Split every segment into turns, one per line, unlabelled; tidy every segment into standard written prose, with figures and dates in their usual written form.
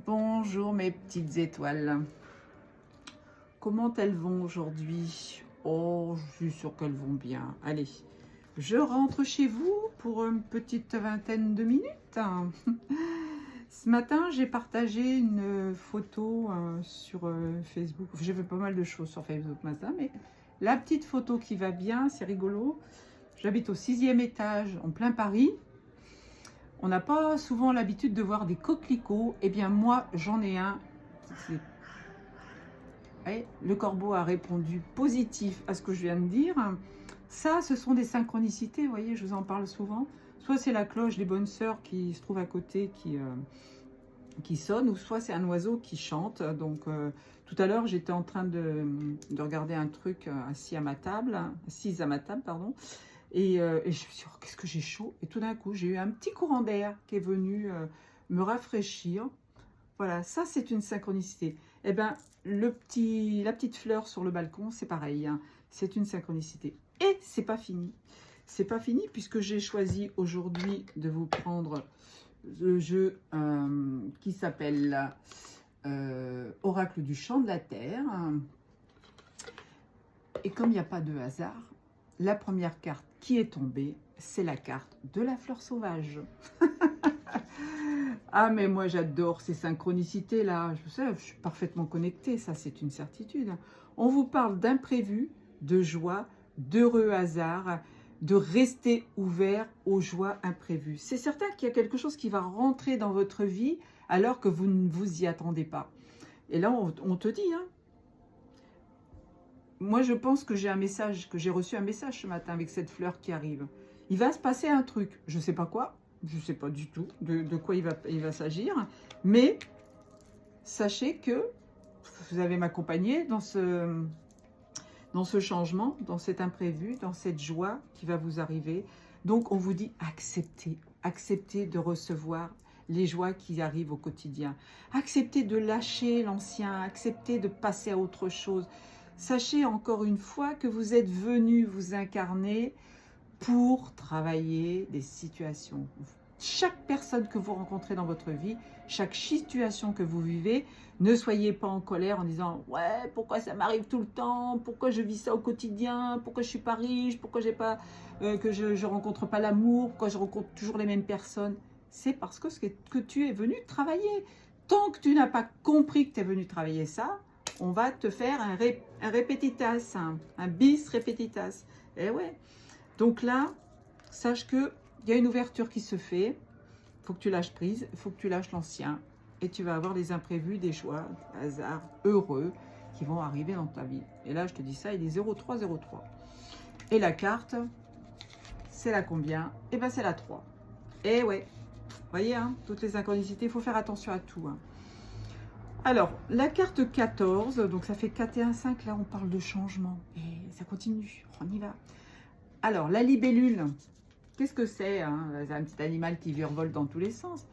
Bonjour mes petites étoiles. Comment elles vont aujourd'hui? Oh, je suis sûre qu'elles vont bien. Allez, je rentre chez vous pour une petite vingtaine de minutes. Ce matin, j'ai partagé une photo sur Facebook. J'ai fait pas mal de choses sur Facebook ce matin, mais la petite photo qui va bien, c'est rigolo. J'habite au 6e étage, en plein Paris. On n'a pas souvent l'habitude de voir des coquelicots. Eh bien, moi, j'en ai un. Le corbeau a répondu positif à ce que je viens de dire. Ça, ce sont des synchronicités, vous voyez, je vous en parle souvent. Soit c'est la cloche des bonnes sœurs qui se trouve à côté qui sonne, ou soit c'est un oiseau qui chante. Donc, tout à l'heure, j'étais en train de regarder un truc assise à ma table, pardon. Et je me suis dit, oh, qu'est-ce que j'ai chaud. Et tout d'un coup, j'ai eu un petit courant d'air qui est venu me rafraîchir. Voilà, ça c'est une synchronicité. Eh bien, la petite fleur sur le balcon, c'est pareil. Hein. C'est une synchronicité. Et c'est pas fini. C'est pas fini puisque j'ai choisi aujourd'hui de vous prendre le jeu qui s'appelle Oracle du champ de la terre. Et comme il n'y a pas de hasard, la première carte qui est tombée, c'est la carte de la fleur sauvage. Ah, mais moi j'adore ces synchronicités-là. Je sais, je suis parfaitement connectée, ça c'est une certitude. On vous parle d'imprévu, de joie, d'heureux hasard, de rester ouvert aux joies imprévues. C'est certain qu'il y a quelque chose qui va rentrer dans votre vie alors que vous ne vous y attendez pas. Et là, on te dit, hein. Moi je pense que j'ai reçu un message ce matin avec cette fleur qui arrive. Il va se passer un truc, je ne sais pas quoi. Je ne sais pas du tout de quoi il va s'agir, mais sachez que vous allez m'accompagner dans ce changement, dans cet imprévu, dans cette joie qui va vous arriver. Donc, on vous dit acceptez de recevoir les joies qui arrivent au quotidien. Acceptez de lâcher l'ancien, acceptez de passer à autre chose. Sachez encore une fois que vous êtes venu vous incarner pour travailler des situations. Chaque personne que vous rencontrez dans votre vie, chaque situation que vous vivez, ne soyez pas en colère en disant « Ouais, pourquoi ça m'arrive tout le temps? Pourquoi je vis ça au quotidien? Pourquoi je ne suis pas riche? Pourquoi je ne rencontre pas l'amour? Pourquoi je rencontre toujours les mêmes personnes ?» C'est parce que tu es venu travailler. Tant que tu n'as pas compris que tu es venu travailler ça, on va te faire un répétitas, un bis répétitas. Et ouais. Donc là, sache qu'il y a une ouverture qui se fait. Il faut que tu lâches prise, il faut que tu lâches l'ancien. Et tu vas avoir des imprévus, des choix, des hasards heureux qui vont arriver dans ta vie. Et là, je te dis ça, il est 0303. Et la carte, c'est la combien? Eh bien, c'est la 3. Et ouais, vous voyez, hein, toutes les synchronicités, il faut faire attention à tout. Hein. Alors, la carte 14, donc ça fait 4 et 1, 5, là, on parle de changement. Et ça continue, on y va. Alors, la libellule, qu'est-ce que c'est hein? C'est un petit animal qui virevolte dans tous les sens.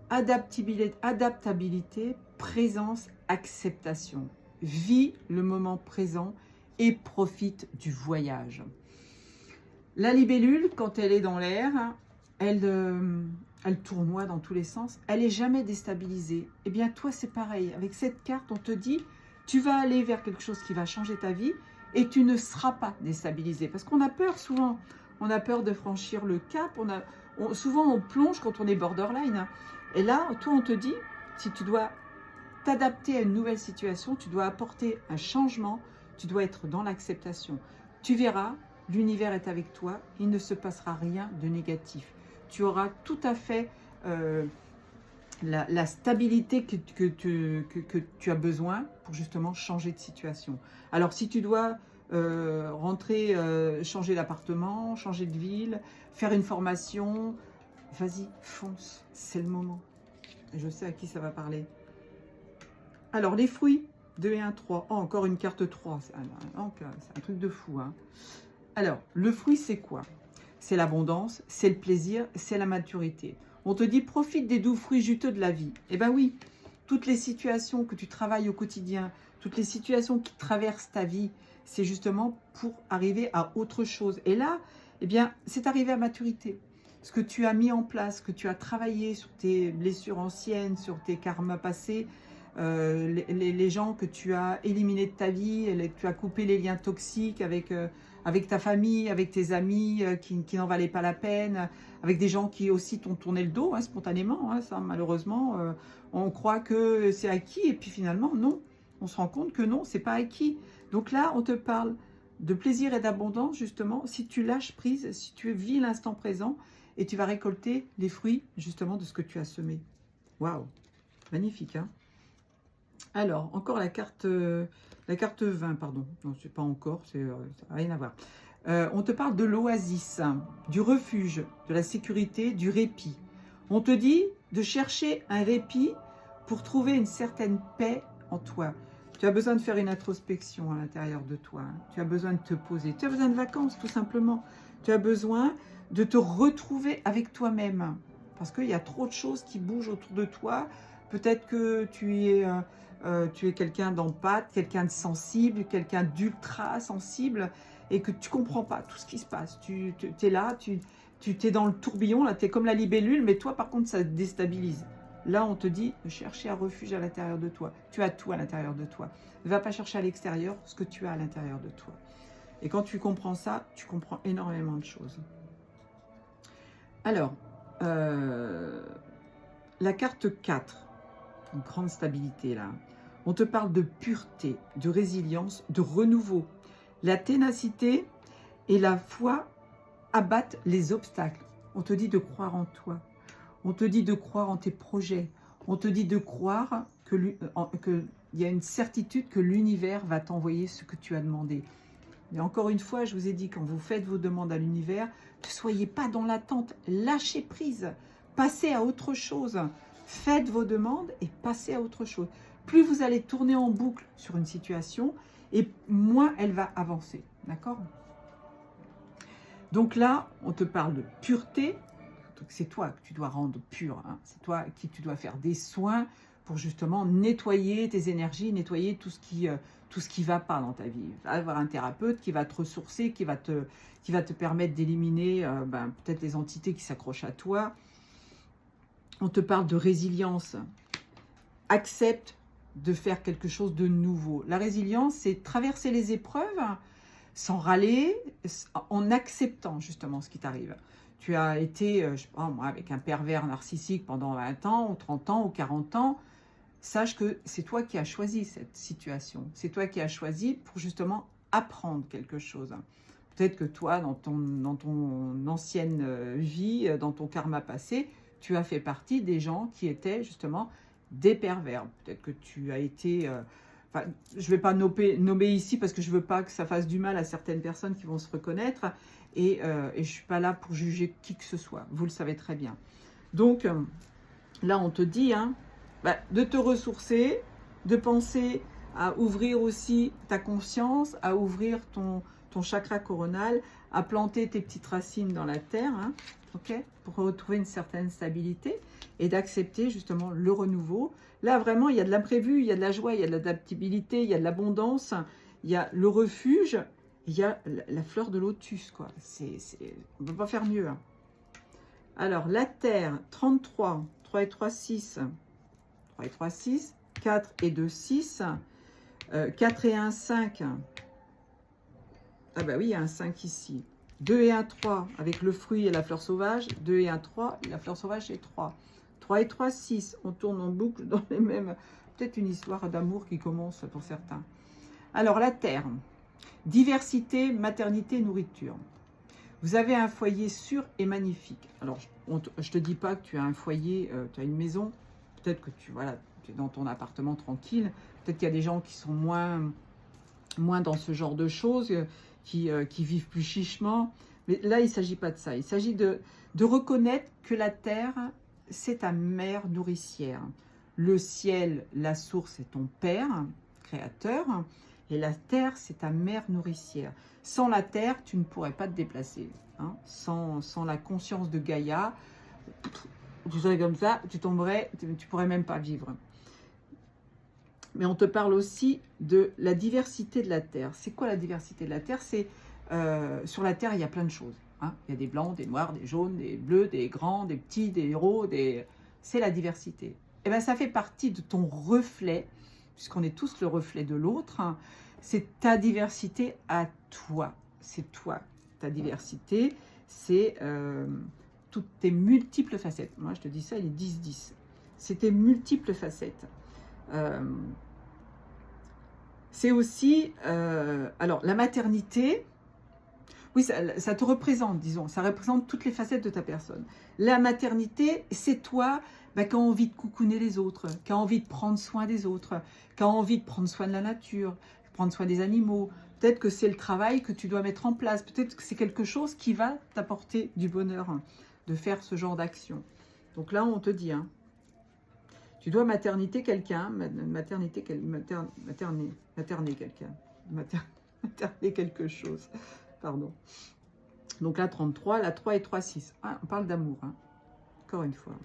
Adaptabilité, présence, acceptation. Vis le moment présent et profite du voyage. La libellule, quand elle est dans l'air, elle tournoie dans tous les sens. Elle n'est jamais déstabilisée. Eh bien, toi, c'est pareil. Avec cette carte, on te dit, tu vas aller vers quelque chose qui va changer ta vie et tu ne seras pas déstabilisé. Parce qu'on a peur souvent. On a peur de franchir le cap. Souvent, on plonge quand on est borderline. Et là, toi, on te dit, si tu dois t'adapter à une nouvelle situation, tu dois apporter un changement, tu dois être dans l'acceptation. Tu verras, l'univers est avec toi, il ne se passera rien de négatif. Tu auras tout à fait la stabilité que tu as besoin pour justement changer de situation. Alors, si tu dois rentrer, changer d'appartement, changer de ville, faire une formation, vas-y, fonce, c'est le moment. Je sais à qui ça va parler. Alors, les fruits, 2 et 1, 3. Oh, encore une carte 3. C'est un truc de fou. Hein. Alors, le fruit, c'est quoi? C'est l'abondance, c'est le plaisir, c'est la maturité. On te dit, profite des doux fruits juteux de la vie. Eh bien oui, toutes les situations que tu travailles au quotidien, toutes les situations qui traversent ta vie, c'est justement pour arriver à autre chose. Et là, eh bien, c'est arrivé à maturité. ce que tu as mis en place, que tu as travaillé sur tes blessures anciennes, sur tes karmas passés, les gens que tu as éliminés de ta vie, tu as coupé les liens toxiques avec ta famille, avec tes amis qui n'en valaient pas la peine, avec des gens qui aussi t'ont tourné le dos hein, spontanément. Hein, ça, malheureusement, on croit que c'est acquis et puis finalement, non. On se rend compte que non, c'est pas acquis. Donc là, on te parle de plaisir et d'abondance, justement, si tu lâches prise, si tu vis l'instant présent et tu vas récolter les fruits, justement, de ce que tu as semé. Waouh, magnifique, hein. Alors, encore la carte 20, pardon. Non, c'est pas encore, ça n'a rien à voir. On te parle de l'oasis, du refuge, de la sécurité, du répit. On te dit de chercher un répit pour trouver une certaine paix en toi. Tu as besoin de faire une introspection à l'intérieur de toi. Hein. Tu as besoin de te poser. Tu as besoin de vacances, tout simplement. Tu as besoin de te retrouver avec toi-même. Parce qu'il y a trop de choses qui bougent autour de toi. Peut-être que tu es quelqu'un d'empathe, quelqu'un de sensible, quelqu'un d'ultra sensible et que tu ne comprends pas tout ce qui se passe. Tu es là, tu es dans le tourbillon, là, tu es comme la libellule, mais toi, par contre, ça te déstabilise. Là, on te dit de chercher un refuge à l'intérieur de toi. Tu as tout à l'intérieur de toi. Ne va pas chercher à l'extérieur ce que tu as à l'intérieur de toi. Et quand tu comprends ça, tu comprends énormément de choses. Alors, la carte 4, une grande stabilité là. On te parle de pureté, de résilience, de renouveau. La ténacité et la foi abattent les obstacles. On te dit de croire en toi. On te dit de croire en tes projets. On te dit de croire qu'il y a une certitude que l'univers va t'envoyer ce que tu as demandé. Mais encore une fois, je vous ai dit, quand vous faites vos demandes à l'univers, ne soyez pas dans l'attente. Lâchez prise. Passez à autre chose. Faites vos demandes et passez à autre chose. Plus vous allez tourner en boucle sur une situation, et moins elle va avancer. D'accord ? Donc là, on te parle de pureté. C'est toi que tu dois rendre pur. Hein. C'est toi qui tu dois faire des soins pour justement nettoyer tes énergies, nettoyer tout ce qui va pas dans ta vie. Va avoir un thérapeute qui va te ressourcer, qui va te permettre d'éliminer peut-être les entités qui s'accrochent à toi. On te parle de résilience. Accepte de faire quelque chose de nouveau. La résilience, c'est traverser les épreuves sans râler, en acceptant justement ce qui t'arrive. Tu as été, je sais pas moi, avec un pervers narcissique pendant 20 ans, ou 30 ans, ou 40 ans. Sache que c'est toi qui as choisi cette situation. C'est toi qui as choisi pour justement apprendre quelque chose. Peut-être que toi, dans ton ancienne vie, dans ton karma passé, tu as fait partie des gens qui étaient justement des pervers. Peut-être que tu as été... je ne vais pas nommer ici parce que je ne veux pas que ça fasse du mal à certaines personnes qui vont se reconnaître. Et je ne suis pas là pour juger qui que ce soit. Vous le savez très bien. Donc, là, on te dit de te ressourcer, de penser à ouvrir aussi ta conscience, à ouvrir ton chakra coronal, à planter tes petites racines dans la terre, pour retrouver une certaine stabilité et d'accepter justement le renouveau. Là, vraiment, il y a de l'imprévu, il y a de la joie, il y a de l'adaptabilité, il y a de l'abondance, il y a le refuge, il y a la fleur de lotus, quoi. On ne peut pas faire mieux. Hein. Alors, la terre, 33, 3 et 3, 6. 3 et 3, 6. 4 et 2, 6. 4 et 1, 5. Ah bah oui, il y a un 5 ici. 2 et 1, 3 avec le fruit et la fleur sauvage. 2 et 1, 3. Et la fleur sauvage est 3. 3 et 3, 6. On tourne en boucle dans les mêmes... Peut-être une histoire d'amour qui commence pour certains. Alors, la terre. Diversité, maternité, nourriture. Vous avez un foyer sûr et magnifique. Alors, je ne te dis pas que tu as un foyer, tu as une maison. Peut-être que tu es dans ton appartement tranquille. Peut-être qu'il y a des gens qui sont moins dans ce genre de choses, qui vivent plus chichement. Mais là, il ne s'agit pas de ça. Il s'agit de reconnaître que la terre, c'est ta mère nourricière. Le ciel, la source, est ton père, créateur. Et la terre, c'est ta mère nourricière. Sans la terre, tu ne pourrais pas te déplacer. Hein. Sans la conscience de Gaïa, tu serais comme ça, tu tomberais, tu ne pourrais même pas vivre. Mais on te parle aussi de la diversité de la terre. C'est quoi la diversité de la terre? C'est sur la terre, il y a plein de choses. Hein. Il y a des blancs, des noirs, des jaunes, des bleus, des grands, des petits, des héros, c'est la diversité. Et bien, ça fait partie de ton reflet, puisqu'on est tous le reflet de l'autre. Hein. C'est ta diversité à toi. C'est toi. Ta diversité, c'est toutes tes multiples facettes. Moi, je te dis ça, il est 10-10. C'est tes multiples facettes. C'est aussi... alors, la maternité... Oui, ça te représente, disons. Ça représente toutes les facettes de ta personne. La maternité, c'est toi qui as envie de coucouner les autres, qui a envie de prendre soin des autres, qui a envie de prendre soin de la nature, prendre soin des animaux. Peut-être que c'est le travail que tu dois mettre en place. Peut-être que c'est quelque chose qui va t'apporter du bonheur de faire ce genre d'action. Donc là, on te dit, hein, tu dois materner quelqu'un, materner quelqu'un, materner quelque chose. Pardon. Donc là, 33, la 3 et 3, 6. Ah, on parle d'amour, hein. Encore une fois.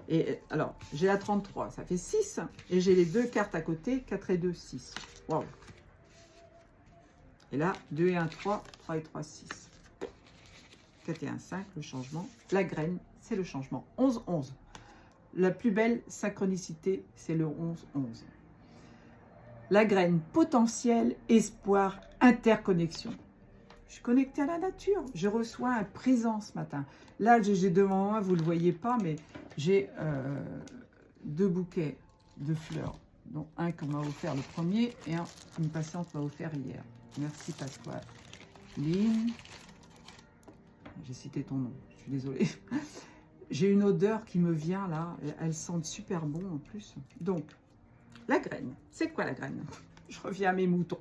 Et alors, j'ai la 33, ça fait 6. Et j'ai les deux cartes à côté, 4 et 2, 6. Waouh. Et là, 2 et 1, 3, 3 et 3, 6. 4 et 1, 5, le changement. La graine, c'est le changement. 11, 11. La plus belle synchronicité, c'est le 11, 11. La graine, potentiel, espoir, interconnexion. Je suis connectée à la nature. Je reçois un présent ce matin. Là, j'ai devant moi, vous ne le voyez pas, mais j'ai 2 bouquets de fleurs. Dont un qu'on m'a offert le premier et un qu'une patiente m'a offert hier. Merci Pasquale. Lynn. J'ai cité ton nom, je suis désolée. J'ai une odeur qui me vient là. Elles sentent super bon en plus. Donc, la graine. C'est quoi la graine? Je reviens à mes moutons.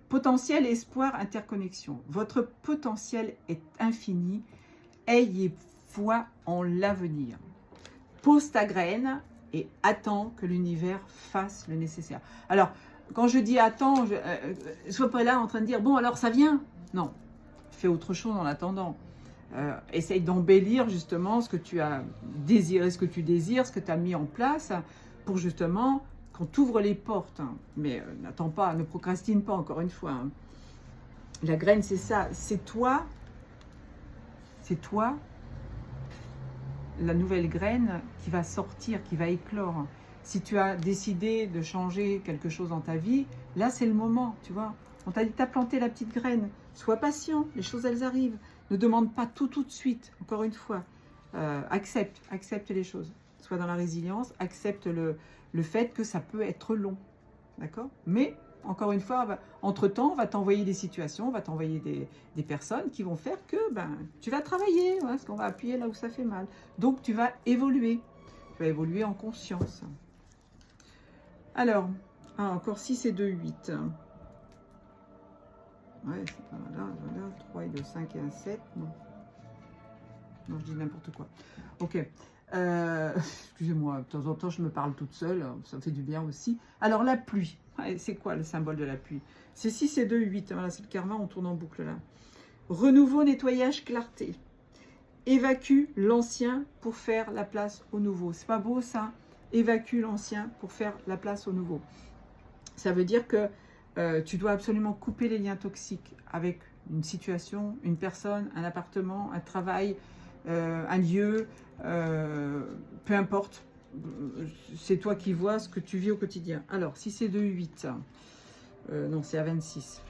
Potentiel, espoir, interconnexion. Votre potentiel est infini. Ayez foi en l'avenir. Pose ta graine et attends que l'univers fasse le nécessaire. Alors, quand je dis attends, sois pas là en train de dire bon alors ça vient. Non, fais autre chose en attendant. Essaye d'embellir justement ce que tu as désiré, ce que tu désires, ce que tu as mis en place pour justement qu'on t'ouvre les portes. Hein. Mais n'attends pas, ne procrastine pas encore une fois. Hein. La graine, c'est ça, c'est toi, la nouvelle graine qui va sortir, qui va éclore. Si tu as décidé de changer quelque chose dans ta vie, là c'est le moment, tu vois. On t'a dit, t'as planté la petite graine. Sois patient, les choses elles arrivent. Ne demande pas tout de suite, encore une fois. Accepte les choses. Sois dans la résilience, accepte le fait que ça peut être long. D'accord? Mais, encore une fois, entre-temps, on va t'envoyer des situations, on va t'envoyer des personnes qui vont faire que tu vas travailler, parce qu'on va appuyer là où ça fait mal. Donc, tu vas évoluer. Tu vas évoluer en conscience. Alors, encore 6 et 2, 8. Ouais, c'est pas mal. Là, 3 et 2, 5 et 1, 7. Non, je dis n'importe quoi. Ok. Excusez-moi, de temps en temps, je me parle toute seule. Ça me fait du bien aussi. Alors, la pluie. C'est quoi le symbole de la pluie? C'est 6 et 2, 8. Voilà, c'est le karma, on tourne en boucle là. Renouveau, nettoyage, clarté. Évacue l'ancien pour faire la place au nouveau. C'est pas beau ça? Évacue l'ancien pour faire la place au nouveau. Ça veut dire que tu dois absolument couper les liens toxiques avec une situation, une personne, un appartement, un travail, un lieu, peu importe. C'est toi qui vois ce que tu vis au quotidien. Alors, si c'est de 8, non, c'est à 26.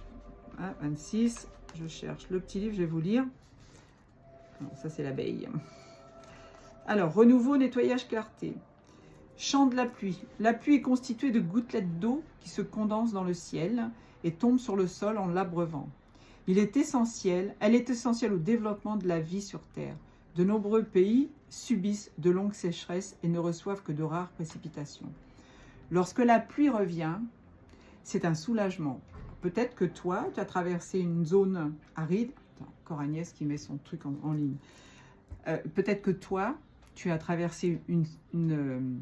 Ah, 26, je cherche le petit livre, je vais vous lire. Non, ça, c'est l'abeille. Alors, renouveau, nettoyage, clarté. Chant de la pluie. La pluie est constituée de gouttelettes d'eau qui se condensent dans le ciel et tombent sur le sol en l'abreuvant. Elle est essentielle au développement de la vie sur Terre. De nombreux pays subissent de longues sécheresses et ne reçoivent que de rares précipitations. Lorsque la pluie revient, c'est un soulagement. Peut-être que toi, tu as traversé une zone aride. Attends, encore Agnès qui met son truc en ligne. Peut-être que toi, tu as traversé une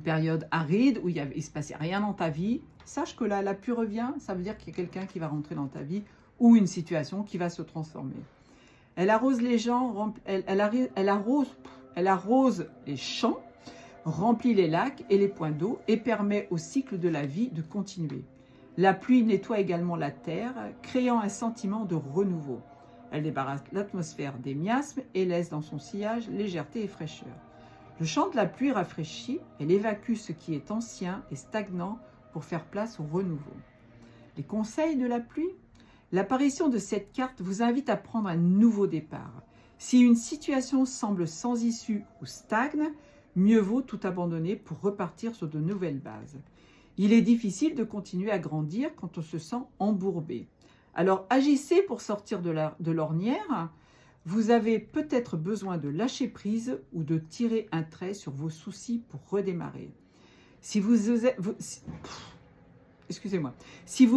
période aride où il ne se passait rien dans ta vie. Sache que là, la pluie revient, ça veut dire qu'il y a quelqu'un qui va rentrer dans ta vie ou une situation qui va se transformer. Elle arrose les gens, elle arrose les champs, remplit les lacs et les points d'eau et permet au cycle de la vie de continuer. La pluie nettoie également la terre, créant un sentiment de renouveau. Elle débarrasse l'atmosphère des miasmes et laisse dans son sillage légèreté et fraîcheur. Le chant de la pluie rafraîchit, elle évacue ce qui est ancien et stagnant pour faire place au renouveau. Les conseils de la pluie? L'apparition de cette carte vous invite à prendre un nouveau départ. Si une situation semble sans issue ou stagne, mieux vaut tout abandonner pour repartir sur de nouvelles bases. Il est difficile de continuer à grandir quand on se sent embourbé. Alors agissez pour sortir de l'ornière. Vous avez peut-être besoin de lâcher prise ou de tirer un trait sur vos soucis pour redémarrer. Si vous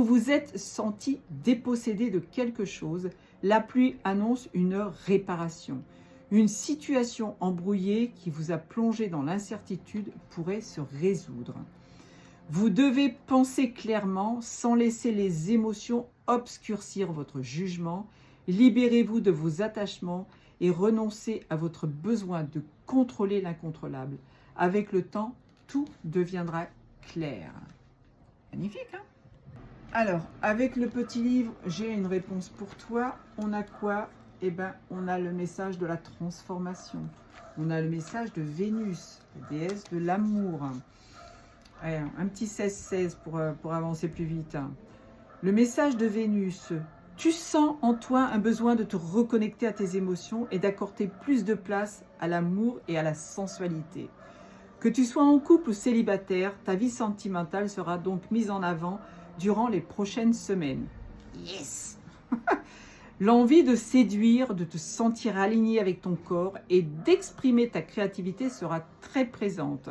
vous êtes senti dépossédé de quelque chose, la pluie annonce une réparation. Une situation embrouillée qui vous a plongé dans l'incertitude pourrait se résoudre. Vous devez penser clairement sans laisser les émotions obscurcir votre jugement. Libérez-vous de vos attachements et renoncez à votre besoin de contrôler l'incontrôlable. Avec le temps, tout deviendra clair. Magnifique, hein? Alors, avec le petit livre, j'ai une réponse pour toi. On a quoi? Eh bien, on a le message de la transformation. On a le message de Vénus, la déesse de l'amour. Allez, un petit 16-16 pour avancer plus vite. Le message de Vénus. Tu sens en toi un besoin de te reconnecter à tes émotions et d'accorder plus de place à l'amour et à la sensualité. Que tu sois en couple ou célibataire, ta vie sentimentale sera donc mise en avant durant les prochaines semaines. Yes! L'envie de séduire, de te sentir aligné avec ton corps et d'exprimer ta créativité sera très présente.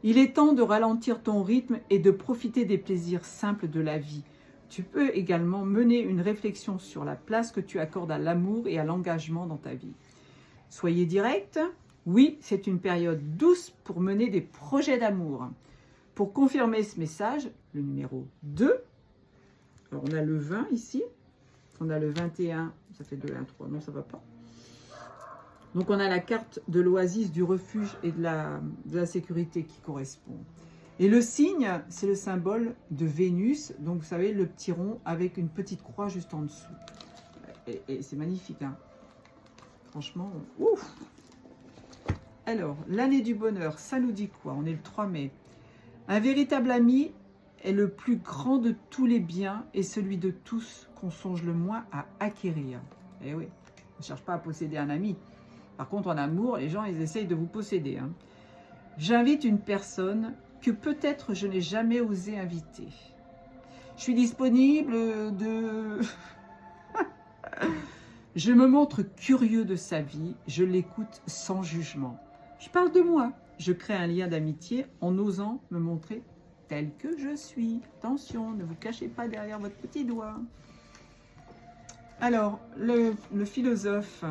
Il est temps de ralentir ton rythme et de profiter des plaisirs simples de la vie. Tu peux également mener une réflexion sur la place que tu accordes à l'amour et à l'engagement dans ta vie. Soyez direct. Oui, c'est une période douce pour mener des projets d'amour. Pour confirmer ce message, le numéro 2, alors on a le 20 ici, on a le 21, ça fait 2, 1, 3, non ça ne va pas. Donc on a la carte de l'oasis, du refuge et de la sécurité qui correspond. Et le signe, c'est le symbole de Vénus, donc vous savez, le petit rond avec une petite croix juste en dessous. Et c'est magnifique, hein. Franchement, ouf! Alors, l'année du bonheur, ça nous dit quoi? On est le 3 mai. Un véritable ami est le plus grand de tous les biens et celui de tous qu'on songe le moins à acquérir. Eh oui, on ne cherche pas à posséder un ami. Par contre, en amour, les gens, ils essayent de vous posséder, hein. J'invite une personne que peut-être je n'ai jamais osé inviter. Je suis disponible de... Je me montre curieux de sa vie, je l'écoute sans jugement. Je parle de moi, je crée un lien d'amitié en osant me montrer tel que je suis. Attention, ne vous cachez pas derrière votre petit doigt. Alors, le philosophe,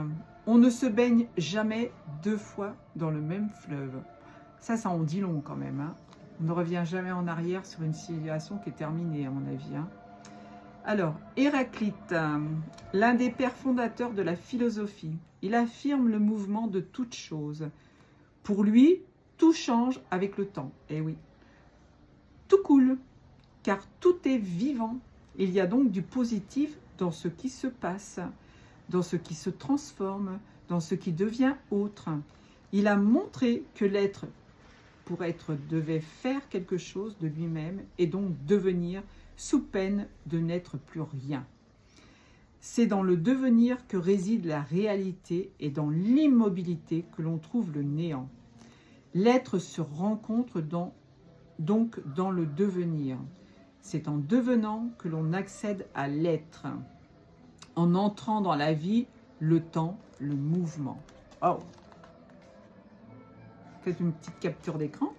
on ne se baigne jamais 2 fois dans le même fleuve. Ça en dit long quand même, hein. On ne revient jamais en arrière sur une civilisation qui est terminée, à mon avis, hein. Alors, Héraclite, l'un des pères fondateurs de la philosophie, il affirme le mouvement de toute chose. Pour lui, tout change avec le temps. Eh oui, tout coule, car tout est vivant. Il y a donc du positif dans ce qui se passe, dans ce qui se transforme, dans ce qui devient autre. Il a montré que l'être, pour être, devait faire quelque chose de lui-même et donc devenir sous peine de n'être plus rien. C'est dans le devenir que réside la réalité et dans l'immobilité que l'on trouve le néant. L'être se rencontre donc dans le devenir. C'est en devenant que l'on accède à l'être. En entrant dans la vie, le temps, le mouvement. Oh! Faites une petite capture d'écran.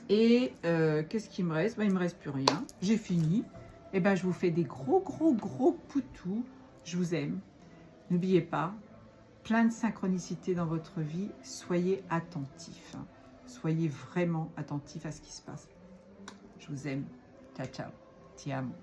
Et qu'est-ce qu'il me reste? Il ne me reste plus rien. J'ai fini. Et ben, je vous fais des gros poutous. Je vous aime. N'oubliez pas, plein de synchronicité dans votre vie. Soyez attentifs. Soyez vraiment attentifs à ce qui se passe. Je vous aime. Ciao, ciao. Ti amo.